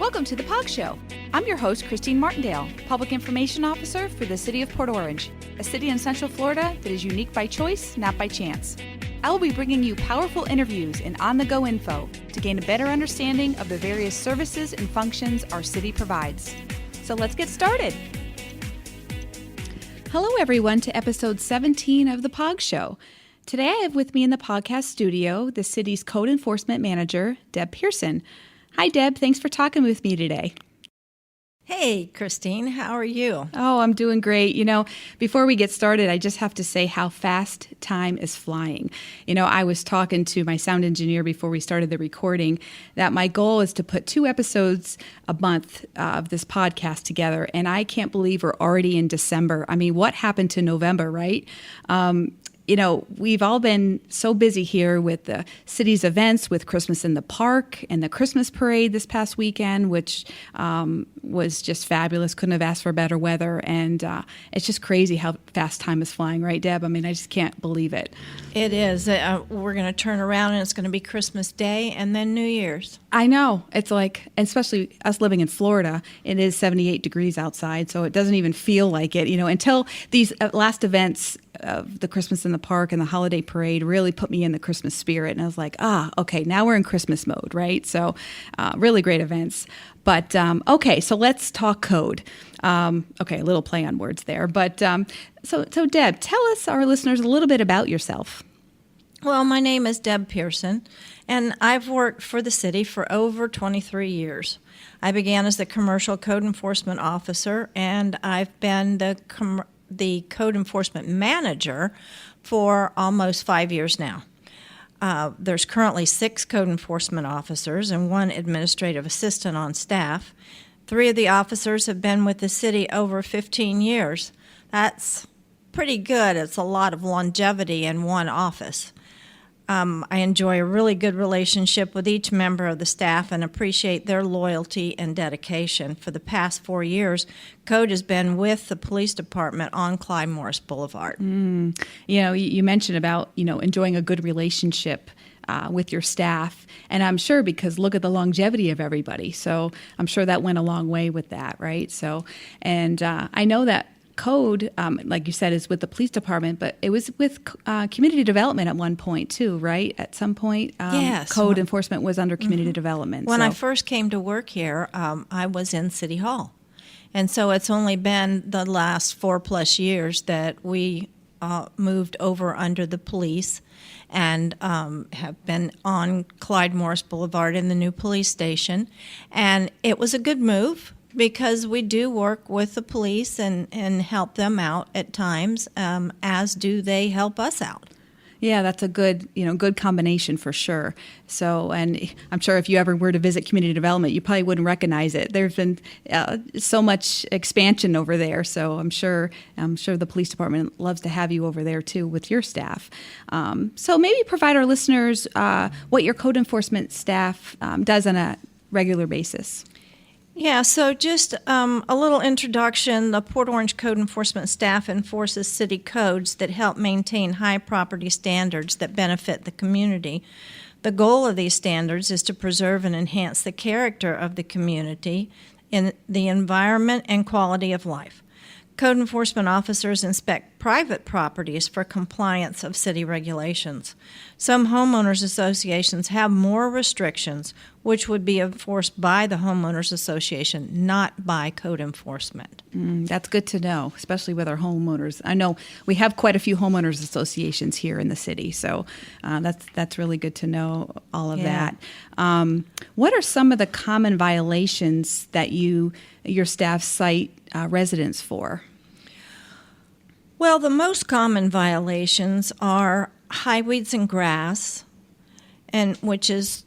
Welcome to the POG Show. I'm your host, Christine Martindale, Public Information Officer for the City of Port Orange, a city in Central Florida that is unique by choice, not by chance. I will be bringing you powerful interviews and on-the-go info to gain a better understanding of the various services and functions our city provides. So let's get started. Hello, everyone, to episode 17 of the POG Show. Today, I have with me in the podcast studio the city's Code Enforcement Manager, Deb Pearson. Hi, Deb. Thanks for talking with me today. Hey, Christine. How are you? Oh, I'm doing great. You know, before we get started, I just have to say how fast time is flying. You know, I was talking to my sound engineer before we started the recording that my goal is to put 2 episodes a month of this podcast together, and I can't believe we're already in December. I mean, what happened to November, right? You know, we've all been so busy here with the city's events, with Christmas in the Park and the Christmas parade this past weekend, which was just fabulous. Couldn't have asked for better weather. And it's just crazy how fast time is flying, right, Deb? I mean, I just can't believe it. It is. We're going to turn around and it's going to be Christmas Day and then New Year's. I know. It's like, especially us living in Florida, it is 78 degrees outside, so it doesn't even feel like it, you know, until these last events of the Christmas in the Park and the holiday parade really put me in the Christmas spirit. And I was like, okay, now we're in Christmas mode, right? So really great events. But okay, so let's talk code. Okay, a little play on words there. But so Deb, tell us, our listeners, a little bit about yourself. Well, my name is Deb Pearson, and I've worked for the city for over 23 years. I began as the commercial code enforcement officer, and I've been the code enforcement manager for almost 5 years now. There's currently 6 code enforcement officers and 1 administrative assistant on staff. 3 of the officers have been with the city over 15 years. That's pretty good. It's a lot of longevity in one office. I enjoy a really good relationship with each member of the staff and appreciate their loyalty and dedication. For the past 4 years, Code has been with the police department on Clyde Morris Boulevard. You know, you mentioned about, you know, enjoying a good relationship with your staff. And I'm sure because look at the longevity of everybody. So I'm sure that went a long way with that, right? So, and I know that Code, like you said, is with the police department, but it was with community development at one point too, right? At some point, yes. Code enforcement was under community development. When I first came to work here, I was in City Hall. And so it's only been the last 4+ years that we moved over under the police and have been on Clyde Morris Boulevard in the new police station. And it was a good move, because we do work with the police and help them out at times, as do they help us out. Yeah, that's a good, good combination for sure. So, and I'm sure if you ever were to visit community development, you probably wouldn't recognize it. There's been so much expansion over there. So I'm sure the police department loves to have you over there too with your staff. So maybe provide our listeners what your code enforcement staff does on a regular basis. Yeah, so just a little introduction. The Port Orange Code Enforcement staff enforces city codes that help maintain high property standards that benefit the community. The goal of these standards is to preserve and enhance the character of the community, in the environment, and quality of life. Code enforcement officers inspect private properties for compliance of city regulations. Some homeowners associations have more restrictions, which would be enforced by the homeowners association, not by code enforcement. That's good to know, especially with our homeowners. I know we have quite a few homeowners associations here in the city, so that's really good to know all of that. What are some of the common violations that your staff cite residents for? Well, the most common violations are high weeds and grass, and which is,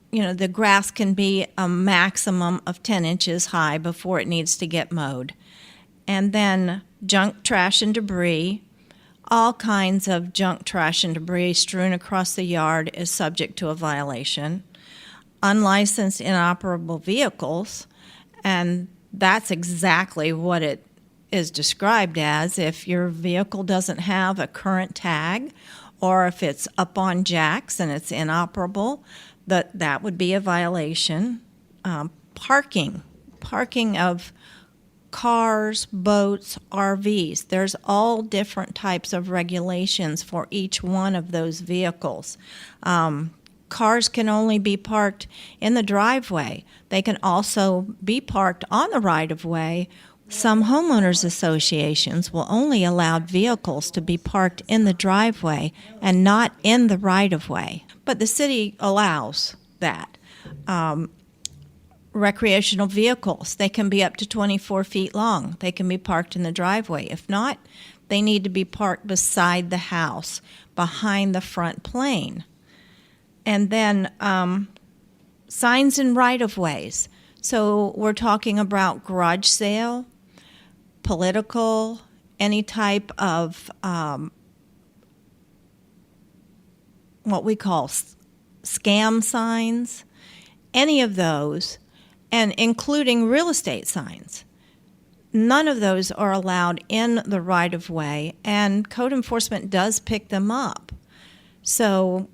the grass can be a maximum of 10 inches high before it needs to get mowed. And then junk, trash, and debris. All kinds of junk, trash, and debris strewn across the yard is subject to a violation. Unlicensed, inoperable vehicles, and that's exactly what it is described as. If your vehicle doesn't have a current tag, or if it's up on jacks and it's inoperable, that would be a violation. parking of cars, boats, RVs. There's all different types of regulations for each one of those vehicles. Cars can only be parked in the driveway. They can also be parked on the right-of-way. Some homeowners associations will only allow vehicles to be parked in the driveway and not in the right-of-way. But the city allows that. Recreational vehicles, they can be up to 24 feet long. They can be parked in the driveway. If not, they need to be parked beside the house, behind the front plane. And then signs in right-of-ways. So we're talking about garage sale, political, any type of what we call scam signs, any of those, and including real estate signs. None of those are allowed in the right-of-way, and code enforcement does pick them up. So,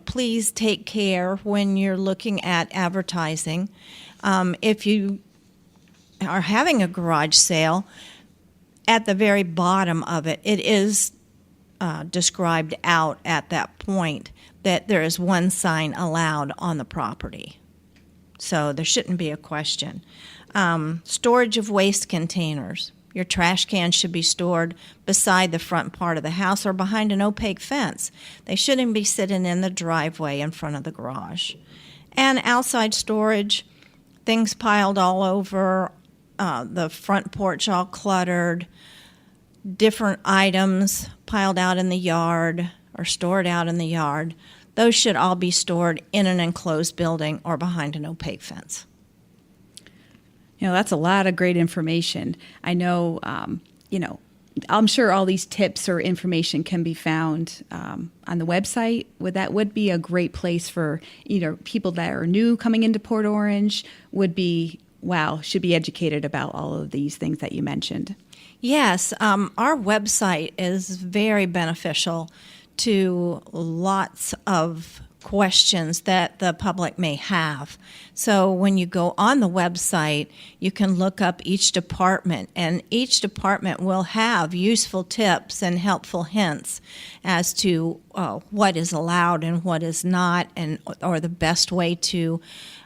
please take care when you're looking at advertising. If you are having a garage sale, at the very bottom of it, it is described out at that point that there is one sign allowed on the property. So there shouldn't be a question. Storage of waste containers. Your trash cans should be stored beside the front part of the house or behind an opaque fence. They shouldn't be sitting in the driveway in front of the garage. And outside storage, things piled all over, the front porch all cluttered, different items piled out in the yard or stored out in the yard. Those should all be stored in an enclosed building or behind an opaque fence. That's a lot of great information. I know, I'm sure all these tips or information can be found on the website. Would be a great place for either people that are new coming into Port Orange should be educated about all of these things that you mentioned. Yes, our website is very beneficial to lots of questions that the public may have. So when you go on the website, you can look up each department, and each department will have useful tips and helpful hints as to what is allowed and what is not, or the best way to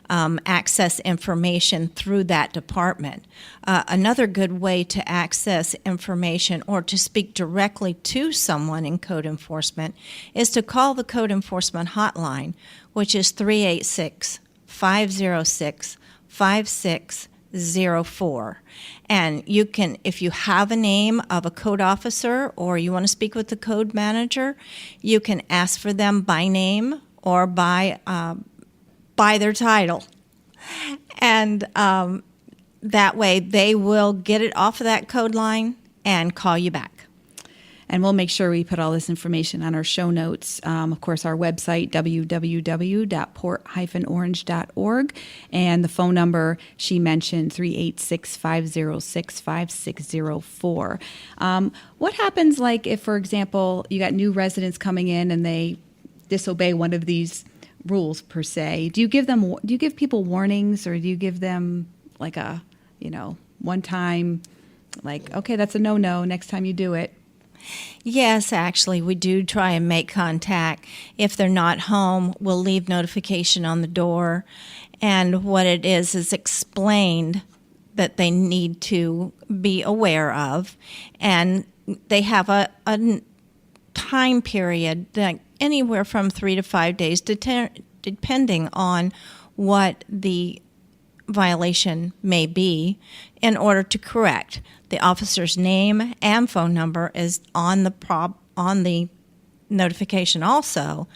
access information through that department. Another good way to access information or to speak directly to someone in code enforcement is to call the code enforcement hotline, which is 386-506-5604. And you can, if you have a name of a code officer or you want to speak with the code manager, you can ask for them by name or by their title. And that way they will get it off of that code line and call you back. And we'll make sure we put all this information on our show notes. Of course, our website, www.port-orange.org. And the phone number she mentioned, 386-506-5604. What happens if, for example, you got new residents coming in and they disobey one of these rules per se? Do you give people warnings, or do you give them a one time okay, that's a no next time you do it? Yes, actually, we do try and make contact. If they're not home, we'll leave notification on the door, and what it is explained that they need to be aware of, and they have a time period that anywhere from 3 to 5 days, depending on what the violation may be, in order to correct. The officer's name and phone number is on the notification also,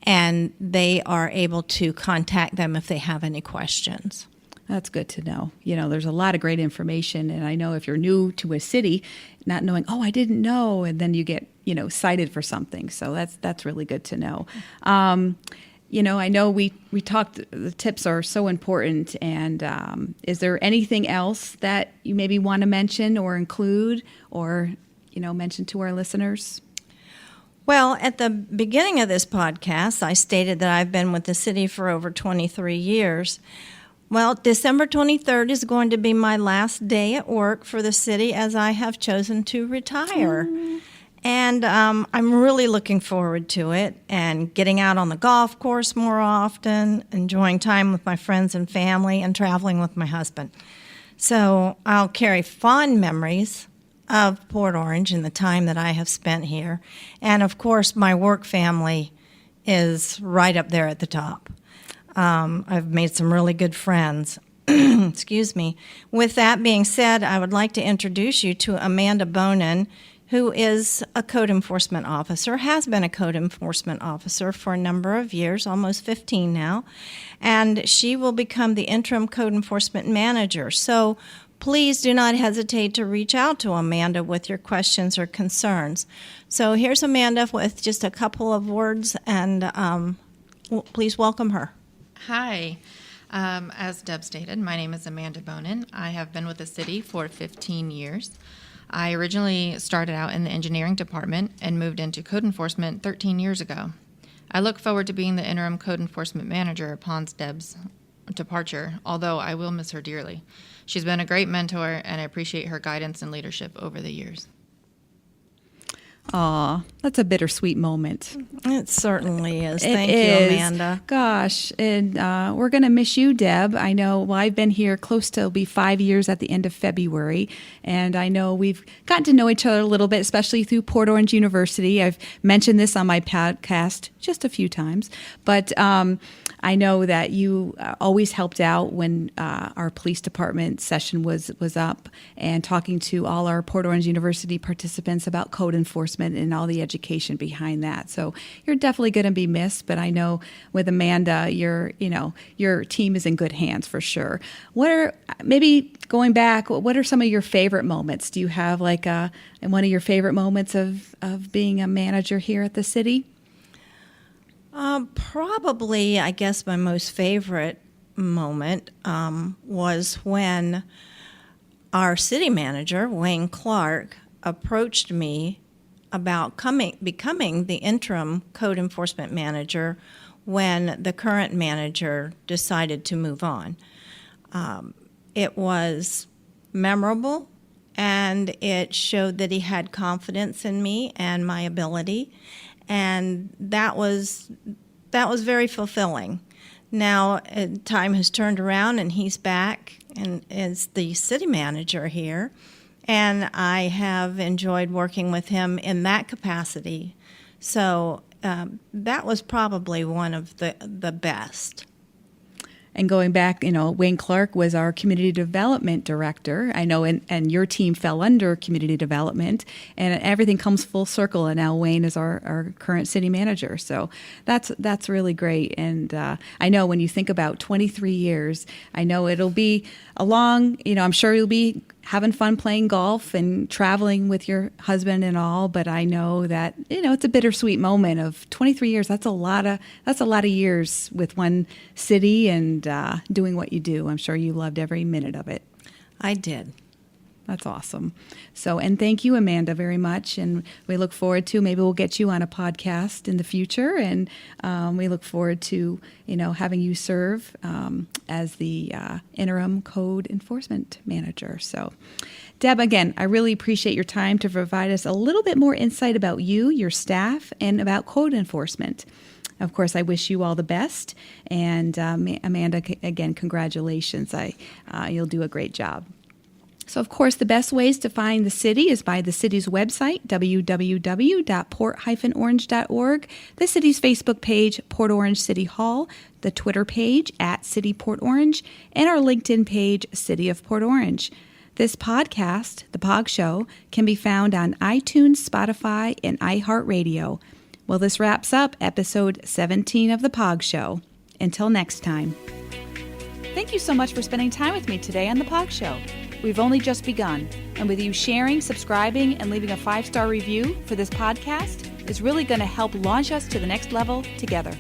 and they are able to contact them if they have any questions. That's good to know. There's a lot of great information, and I know if you're new to a city, not knowing, I didn't know, and then you get, cited for something. So that's really good to know. I know we talked, the tips are so important, and is there anything else that you maybe want to mention or include or, mention to our listeners? Well, at the beginning of this podcast, I stated that I've been with the city for over 23 years. Well, December 23rd is going to be my last day at work for the city as I have chosen to retire. And I'm really looking forward to it and getting out on the golf course more often, enjoying time with my friends and family, and traveling with my husband. So I'll carry fond memories of Port Orange and the time that I have spent here. And, of course, my work family is right up there at the top. I've made some really good friends. Excuse me. With that being said, I would like to introduce you to Amanda Bonin, who is a code enforcement officer, has been a code enforcement officer for a number of years, almost 15 now, and she will become the interim code enforcement manager. So please do not hesitate to reach out to Amanda with your questions or concerns. So here's Amanda with just a couple of words, and please welcome her. Hi. As Deb stated, my name is Amanda Bonin. I have been with the city for 15 years. I originally started out in the engineering department and moved into code enforcement 13 years ago. I look forward to being the interim code enforcement manager upon Deb's departure, although I will miss her dearly. She's been a great mentor, and I appreciate her guidance and leadership over the years. Aw, that's a bittersweet moment. It certainly is. It Thank you, is. Amanda. Gosh, and we're going to miss you, Deb. I know, well, I've been here close to, it'll be 5 years at the end of February, and I know we've gotten to know each other a little bit, especially through Port Orange University. I've mentioned this on my podcast just a few times, but I know that you always helped out when our police department session was up, and talking to all our Port Orange University participants about code enforcement and all the education behind that. So you're definitely going to be missed, but I know with Amanda, your team is in good hands for sure. Maybe going back, what are some of your favorite moments? Do you have like one of your favorite moments of being a manager here at the city? Probably, I guess my most favorite moment was when our city manager, Wayne Clark, approached me about becoming the interim code enforcement manager when the current manager decided to move on. It was memorable, and it showed that he had confidence in me and my ability, and that was very fulfilling. Now time has turned around, and he's back and is the city manager here. And I have enjoyed working with him in that capacity. So that was probably one of the best. And going back, Wayne Clark was our community development director. I know, and your team fell under community development, and everything comes full circle. And now Wayne is our current city manager. So that's really great. And I know when you think about 23 years, I know it'll be a long. I'm sure you'll be having fun playing golf and traveling with your husband and all. But I know that it's a bittersweet moment of 23 years. That's a lot of years with one city and doing what you do. I'm sure you loved every minute of it. I did. That's awesome. So, and thank you, Amanda, very much. And we look forward to, maybe we'll get you on a podcast in the future. And we look forward to, having you serve as the interim code enforcement manager. So, Deb, again, I really appreciate your time to provide us a little bit more insight about you, your staff, and about code enforcement. Of course, I wish you all the best. And Amanda, again, congratulations. You'll do a great job. So, of course, the best ways to find the city is by the city's website, www.port-orange.org, the city's Facebook page, Port Orange City Hall, the Twitter page, @CityPortOrange, and our LinkedIn page, City of Port Orange. This podcast, The POG Show, can be found on iTunes, Spotify, and iHeartRadio. Well, this wraps up episode 17 of The POG Show. Until next time. Thank you so much for spending time with me today on The POG Show. We've only just begun, and with you sharing, subscribing, and leaving a 5-star review for this podcast is really going to help launch us to the next level together.